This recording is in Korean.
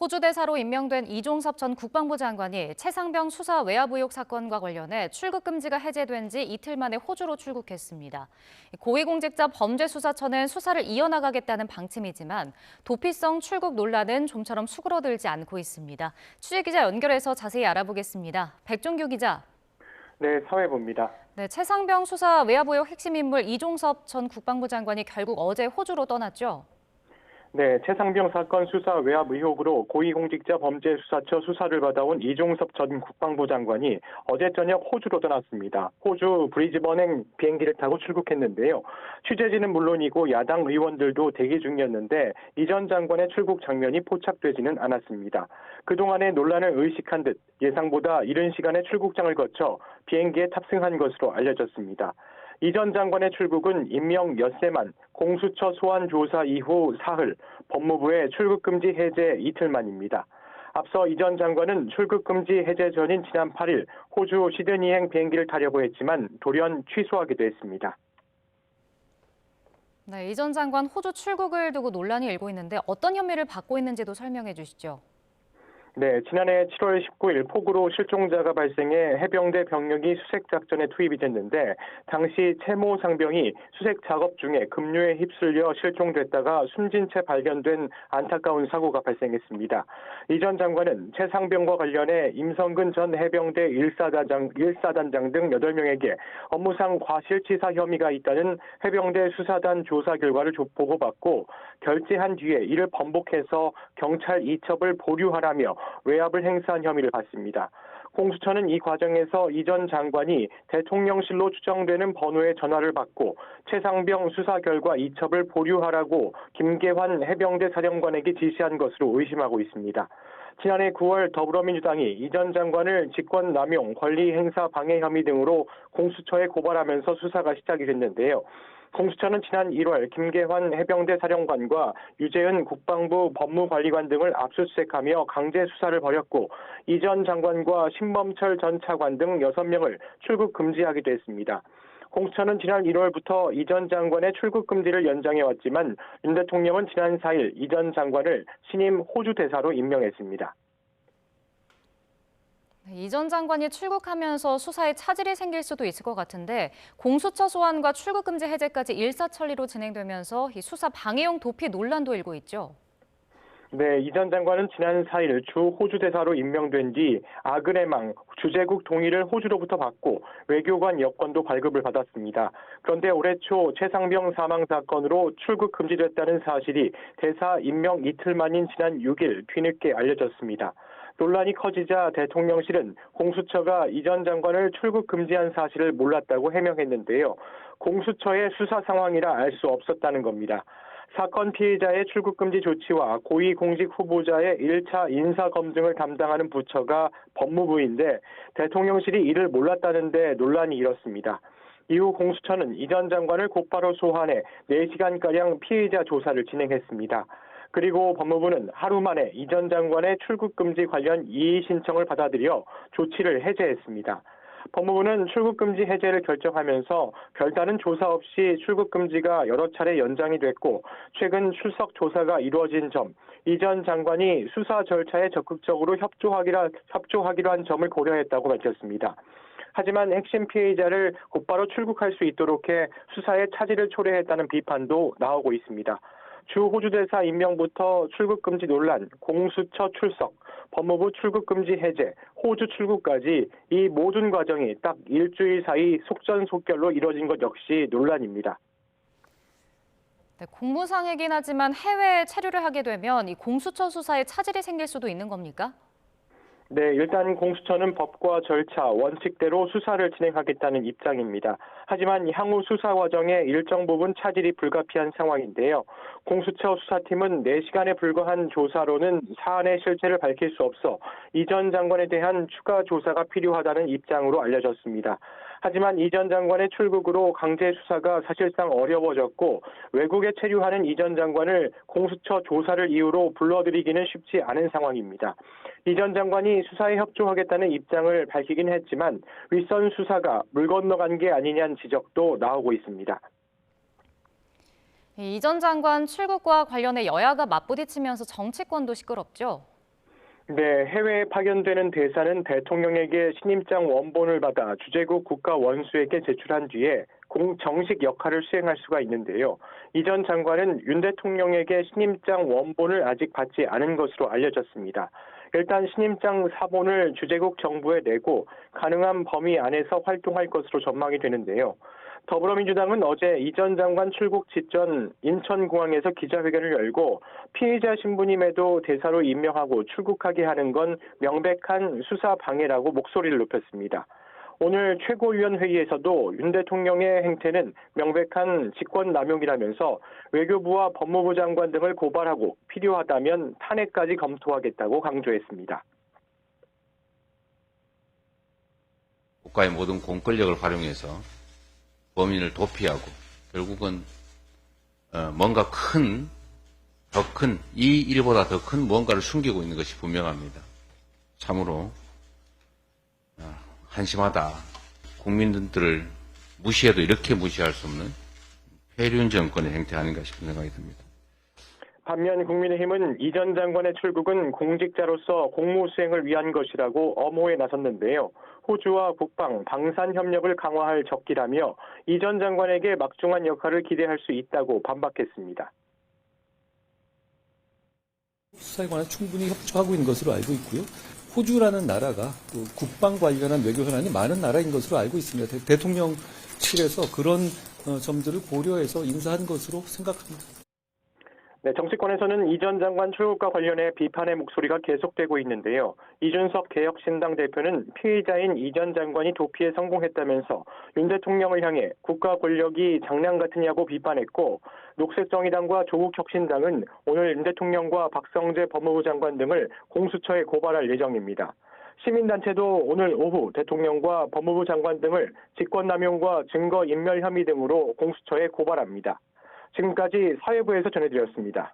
호주 대사로 임명된 이종섭 전 국방부 장관이 최상병 수사 외압 의혹 사건과 관련해 출국 금지가 해제된 지 이틀 만에 호주로 출국했습니다. 고위공직자 범죄수사처는 수사를 이어나가겠다는 방침이지만 도피성 출국 논란은 좀처럼 수그러들지 않고 있습니다. 취재기자 연결해서 자세히 알아보겠습니다. 백종규 기자. 네, 사회부입니다. 네, 최상병 수사 외압 의혹 핵심 인물 이종섭 전 국방부 장관이 결국 어제 호주로 떠났죠. 네, 최상병 사건 수사 외압 의혹으로 고위공직자 범죄수사처 수사를 받아온 이종섭 전 국방부 장관이 어제 저녁 호주로 떠났습니다. 호주 브리즈번행 비행기를 타고 출국했는데요. 취재진은 물론이고 야당 의원들도 대기 중이었는데 이 전 장관의 출국 장면이 포착되지는 않았습니다. 그동안의 논란을 의식한 듯 예상보다 이른 시간에 출국장을 거쳐 비행기에 탑승한 것으로 알려졌습니다. 이 전 장관의 출국은 임명 엿새만, 공수처 소환 조사 이후 사흘, 법무부의 출국금지 해제 이틀 만입니다. 앞서 이 전 장관은 출국금지 해제 전인 지난 8일 호주 시드니행 비행기를 타려고 했지만 돌연 취소하기도 했습니다. 네, 이 전 장관 호주 출국을 두고 논란이 일고 있는데 어떤 혐의를 받고 있는지도 설명해 주시죠. 네, 지난해 7월 19일 폭우로 실종자가 발생해 해병대 병력이 수색 작전에 투입이 됐는데 당시 채모 상병이 수색 작업 중에 급류에 휩쓸려 실종됐다가 숨진 채 발견된 안타까운 사고가 발생했습니다. 이 전 장관은 최 상병과 관련해 임성근 전 해병대 1사단장 등 8명에게 업무상 과실치사 혐의가 있다는 해병대 수사단 조사 결과를 보고받고 결재한 뒤에 이를 번복해서 경찰 이첩을 보류하라며 외압을 행사한 혐의를 받습니다. 공수처는 이 과정에서 이 전 장관이 대통령실로 추정되는 번호의 전화를 받고 최상병 수사 결과 이첩을 보류하라고 김계환 해병대 사령관에게 지시한 것으로 의심하고 있습니다. 지난해 9월 더불어민주당이 이 전 장관을 직권남용, 권리행사 방해 혐의 등으로 공수처에 고발하면서 수사가 시작이 됐는데요. 공수처는 지난 1월 김계환 해병대 사령관과 유재은 국방부 법무관리관 등을 압수수색하며 강제 수사를 벌였고 이 전 장관과 신범철 전 차관 등 6명을 출국 금지하기도 했습니다. 공수처는 지난 1월부터 이 전 장관의 출국 금지를 연장해왔지만 윤 대통령은 지난 4일 이 전 장관을 신임 호주 대사로 임명했습니다. 이 전 장관이 출국하면서 수사에 차질이 생길 수도 있을 것 같은데 공수처 소환과 출국금지 해제까지 일사천리로 진행되면서 이 수사 방해용 도피 논란도 일고 있죠. 네, 이 전 장관은 지난 4일 주 호주 대사로 임명된 뒤 아그레망 주재국 동의를 호주로부터 받고 외교관 여권도 발급을 받았습니다. 그런데 올해 초 최상병 사망 사건으로 출국 금지됐다는 사실이 대사 임명 이틀 만인 지난 6일 뒤늦게 알려졌습니다. 논란이 커지자 대통령실은 공수처가 이 전 장관을 출국 금지한 사실을 몰랐다고 해명했는데요. 공수처의 수사 상황이라 알 수 없었다는 겁니다. 사건 피해자의 출국금지 조치와 고위공직 후보자의 1차 인사검증을 담당하는 부처가 법무부인데 대통령실이 이를 몰랐다는데 논란이 일었습니다. 이후 공수처는 이 전 장관을 곧바로 소환해 4시간가량 피해자 조사를 진행했습니다. 그리고 법무부는 하루 만에 이 전 장관의 출국금지 관련 이의 신청을 받아들여 조치를 해제했습니다. 법무부는 출국금지 해제를 결정하면서 별다른 조사 없이 출국금지가 여러 차례 연장이 됐고 최근 출석 조사가 이루어진 점, 이 전 장관이 수사 절차에 적극적으로 협조하기로 한 점을 고려했다고 밝혔습니다. 하지만 핵심 피해자를 곧바로 출국할 수 있도록 해 수사에 차질을 초래했다는 비판도 나오고 있습니다. 주 호주대사 임명부터 출국금지 논란, 공수처 출석, 법무부 출국금지 해제, 호주 출국까지 이 모든 과정이 딱 일주일 사이 속전속결로 이뤄진 것 역시 논란입니다. 네, 공무상이긴 하지만 해외에 체류를 하게 되면 이 공수처 수사에 차질이 생길 수도 있는 겁니까? 네, 일단 공수처는 법과 절차, 원칙대로 수사를 진행하겠다는 입장입니다. 하지만 향후 수사 과정에 일정 부분 차질이 불가피한 상황인데요. 공수처 수사팀은 4시간에 불과한 조사로는 사안의 실체를 밝힐 수 없어 이 전 장관에 대한 추가 조사가 필요하다는 입장으로 알려졌습니다. 하지만 이 전 장관의 출국으로 강제 수사가 사실상 어려워졌고 외국에 체류하는 이 전 장관을 공수처 조사를 이유로 불러들이기는 쉽지 않은 상황입니다. 이 전 장관이 수사에 협조하겠다는 입장을 밝히긴 했지만 윗선 수사가 물 건너간 게 아니냐는 지적도 나오고 있습니다. 이 전 장관 출국과 관련해 여야가 맞부딪히면서 정치권도 시끄럽죠. 네, 해외에 파견되는 대사는 대통령에게 신임장 원본을 받아 주재국 국가 원수에게 제출한 뒤에 정식 역할을 수행할 수가 있는데요. 이 전 장관은 윤 대통령에게 신임장 원본을 아직 받지 않은 것으로 알려졌습니다. 일단 신임장 사본을 주재국 정부에 내고 가능한 범위 안에서 활동할 것으로 전망이 되는데요. 더불어민주당은 어제 이 전 장관 출국 직전 인천공항에서 기자회견을 열고 피의자 신분임에도 대사로 임명하고 출국하게 하는 건 명백한 수사 방해라고 목소리를 높였습니다. 오늘 최고위원회의에서도 윤 대통령의 행태는 명백한 직권남용이라면서 외교부와 법무부 장관 등을 고발하고 필요하다면 탄핵까지 검토하겠다고 강조했습니다. 국가의 모든 공권력을 활용해서 범인을 도피하고 결국은 뭔가 더 큰 이 일보다 더 큰 무언가를 숨기고 있는 것이 분명합니다. 참으로 한심하다. 국민들을 무시해도 이렇게 무시할 수 없는 폐륜 정권의 행태 아닌가 싶은 생각이 듭니다. 반면 국민의힘은 이 전 장관의 출국은 공직자로서 공무 수행을 위한 것이라고 엄호에 나섰는데요. 호주와 국방, 방산 협력을 강화할 적기라며 이 전 장관에게 막중한 역할을 기대할 수 있다고 반박했습니다. 수사에 관해 충분히 협조하고 있는 것으로 알고 있고요. 호주라는 나라가 또 국방 관련한 외교 현안이 많은 나라인 것으로 알고 있습니다. 대통령실에서 그런 점들을 고려해서 인사한 것으로 생각합니다. 네, 정치권에서는 이 전 장관 출국과 관련해 비판의 목소리가 계속되고 있는데요. 이준석 개혁신당 대표는 피의자인 이 전 장관이 도피에 성공했다면서 윤 대통령을 향해 국가 권력이 장난 같으냐고 비판했고, 녹색정의당과 조국혁신당은 오늘 윤 대통령과 박성재 법무부 장관 등을 공수처에 고발할 예정입니다. 시민단체도 오늘 오후 대통령과 법무부 장관 등을 직권남용과 증거인멸 혐의 등으로 공수처에 고발합니다. 지금까지 사회부에서 전해드렸습니다.